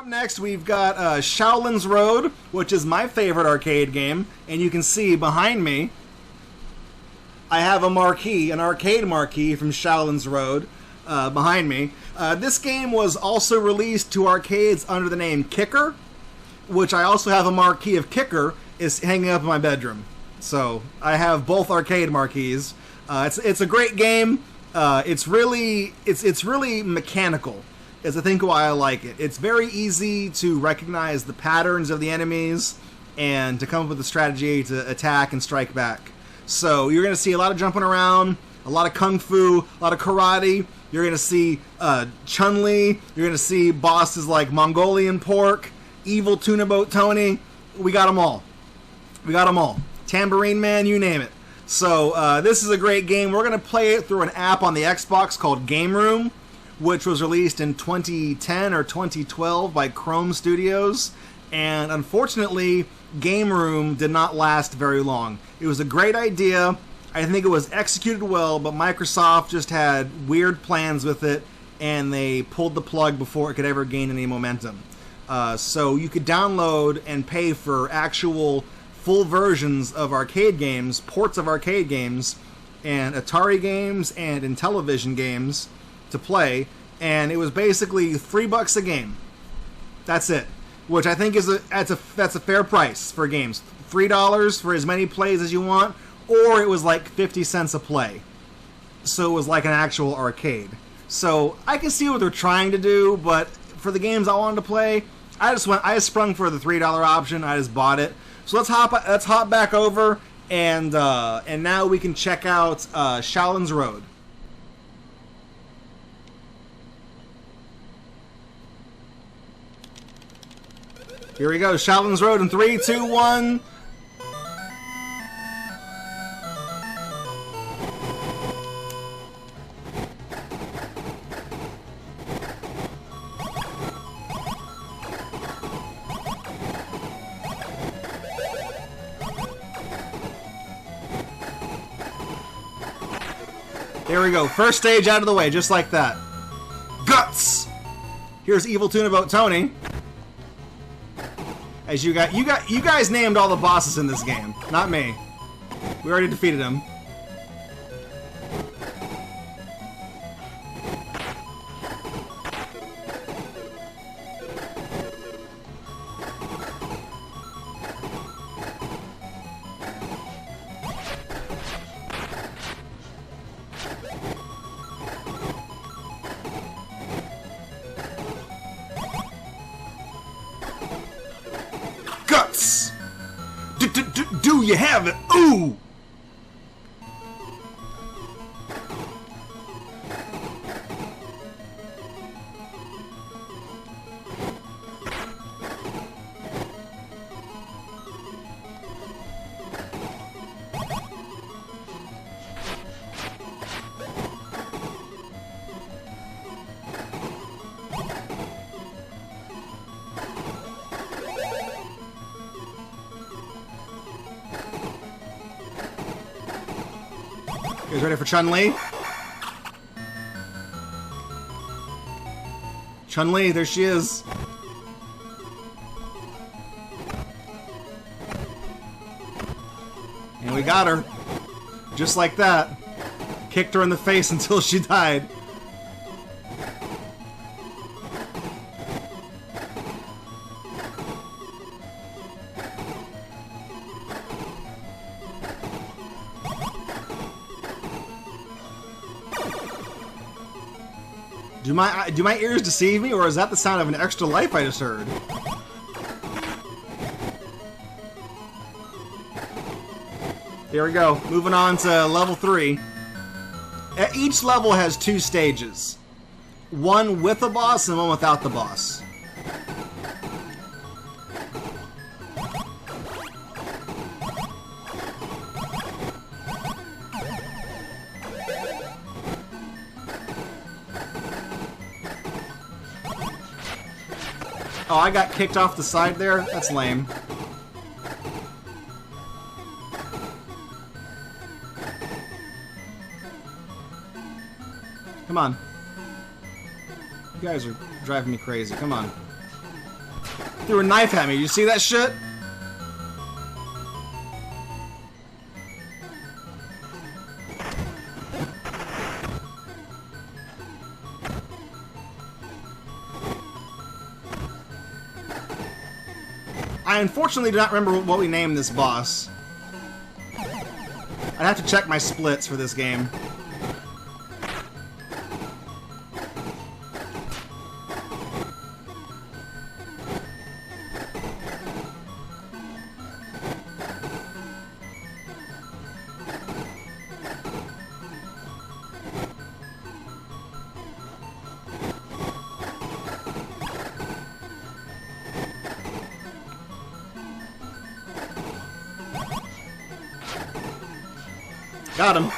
Up next, we've got Shao-lin's Road, which is my favorite arcade game, and you can see behind me, I have a marquee, an arcade marquee from Shao-lin's Road behind me. This game was also released to arcades under the name Kicker, which I also have a marquee of Kicker is hanging up in my bedroom. So I have both arcade marquees. It's a great game. It's really mechanical, is I think why I like it. It's very easy to recognize the patterns of the enemies and to come up with a strategy to attack and strike back. So you're going to see a lot of jumping around, a lot of kung fu, a lot of karate. You're going to see Chun Li. You're going to see bosses like Mongolian Pork, Evil Tuna Boat Tony. We got them all. We got them all. Tambourine Man, you name it. So this is a great game. We're going to play it through an app on the Xbox called Game Room, which was released in 2010 or 2012 by Chrome Studios. And unfortunately, Game Room did not last very long. It was a great idea. I think it was executed well, but Microsoft just had weird plans with it, and they pulled the plug before it could ever gain any momentum. So you could download and pay for actual full versions of arcade games, ports of arcade games, and Atari games and Intellivision games to play, and it was basically $3 a game. That's it, which I think is that's a fair price for games. $3 for as many plays as you want, or it was like 50 cents a play. So it was like an actual arcade. So I can see what they're trying to do, but for the games I wanted to play, I just sprung for the $3 option. I just bought it. So let's hop back over, and now we can check out Shao-lin's Road. Here we go, Shao-lin's Road in 3, 2, 1. There we go. First stage out of the way, just like that. Guts! Here's Evil Tuna Boat Tony. As you guys named all the bosses in this game, not me. We already defeated him. Guts! Do you have it? Ooh! You guys ready for Chun Li? Chun Li, there she is. And we got her. Just like that. Kicked her in the face until she died. Do my ears deceive me, or is that the sound of an extra life I just heard? Here we go. Moving on to level 3. Each level has 2 stages. One with a boss and one without the boss. Oh, I got kicked off the side there? That's lame. Come on. You guys are driving me crazy. Come on. Threw a knife at me. You see that shit? I unfortunately do not remember what we named this boss. I'd have to check my splits for this game. Got him.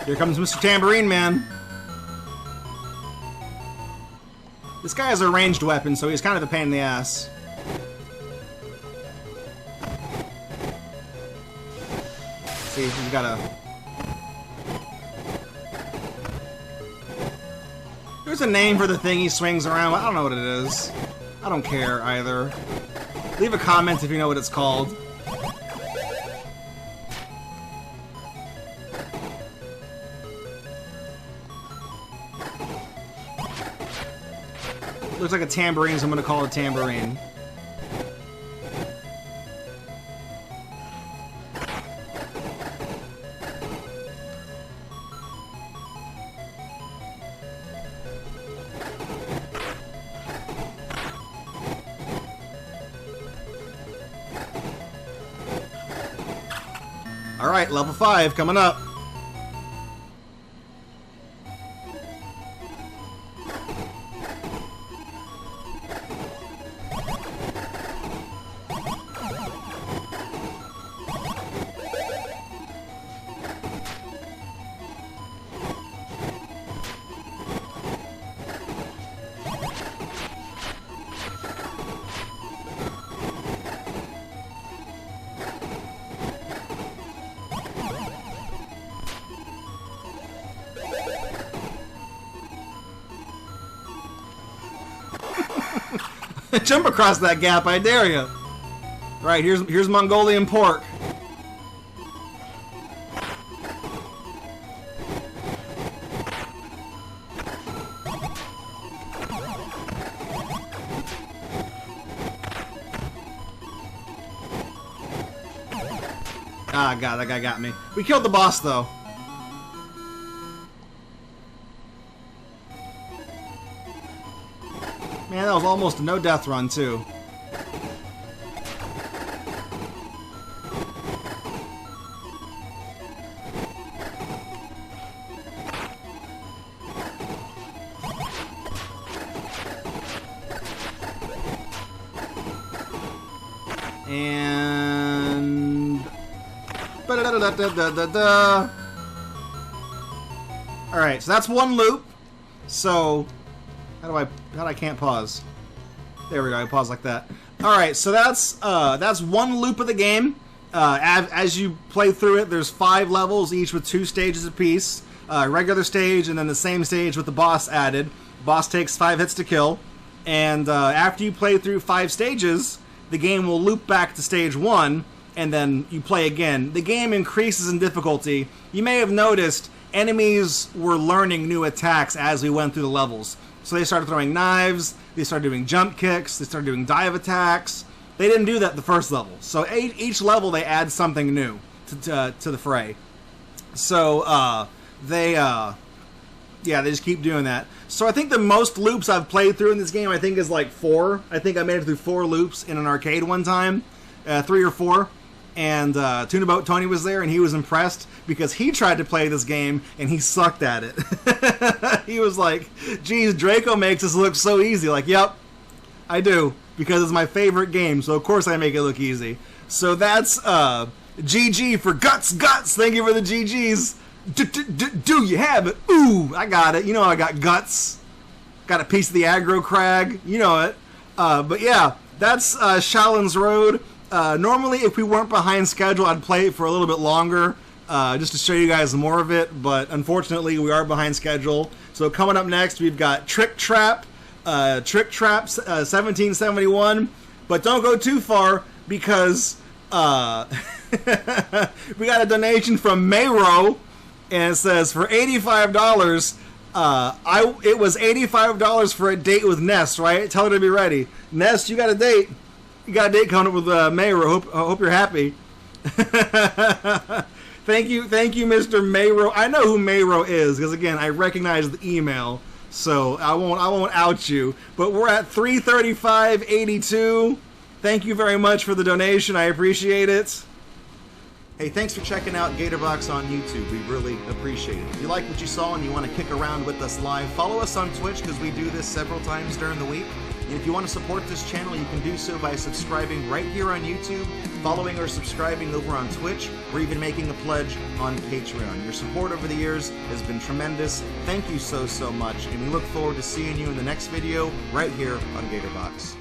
Here comes Mr. Tambourine Man. This guy has a ranged weapon, so he's kind of a pain in the ass. See, we gotta... There's a name for the thing he swings around. I don't know what it is. I don't care either. Leave a comment if you know what it's called. Looks like a tambourine, so I'm gonna call it a tambourine. Alright, level 5 coming up. Jump across that gap, I dare you. Right, here's Mongolian pork. Ah, God, that guy got me. We killed the boss, though. Man, that was almost a no-death run, too. And... Alright, so that's one loop. So... How do I can't pause? There we go, I pause like that. Alright, so that's one loop of the game. As you play through it, there's 5 levels, each with 2 stages apiece. Regular stage, and then the same stage with the boss added. Boss takes 5 hits to kill. And after you play through 5 stages, the game will loop back to stage 1, and then you play again. The game increases in difficulty. You may have noticed enemies were learning new attacks as we went through the levels. So they started throwing knives, they started doing jump kicks, they started doing dive attacks. They didn't do that the first level. So each level they add something new to the fray. So they just keep doing that. So I think the most loops I've played through in this game, I think, is like 4. I think I made it through 4 loops in an arcade one time, 3 or 4. And Tuna Boat Tony was there, and he was impressed because he tried to play this game and he sucked at it. He was like, geez, Draco makes this look so easy. Like, yep, I do, because it's my favorite game, so of course I make it look easy. So that's GG for Guts. Thank you for the GGs. Do you have it? Ooh, I got it. You know I got Guts. Got a piece of the aggro crag. You know it. But yeah, that's Shao-lin's Road. Normally, if we weren't behind schedule, I'd play it for a little bit longer, just to show you guys more of it. But unfortunately, we are behind schedule. So coming up next, we've got Trick Trap 1771. But don't go too far, because we got a donation from Mayro, and it says for $85. It was $85 for a date with Nest, right? Tell her to be ready. Nest, you got a date. You got a date coming up with Mayro. Hope you're happy. Thank you, Mr. Mayro. I know who Mayro is, because again, I recognize the email, so I won't out you. But we're at 335.82. Thank you very much for the donation. I appreciate it. Hey, thanks for checking out Gatorbox on YouTube. We really appreciate it. If you like what you saw and you want to kick around with us live, follow us on Twitch, because we do this several times during the week. And if you want to support this channel, you can do so by subscribing right here on YouTube, following or subscribing over on Twitch, or even making a pledge on Patreon. Your support over the years has been tremendous. Thank you so much, and we look forward to seeing you in the next video right here on Gatorbox.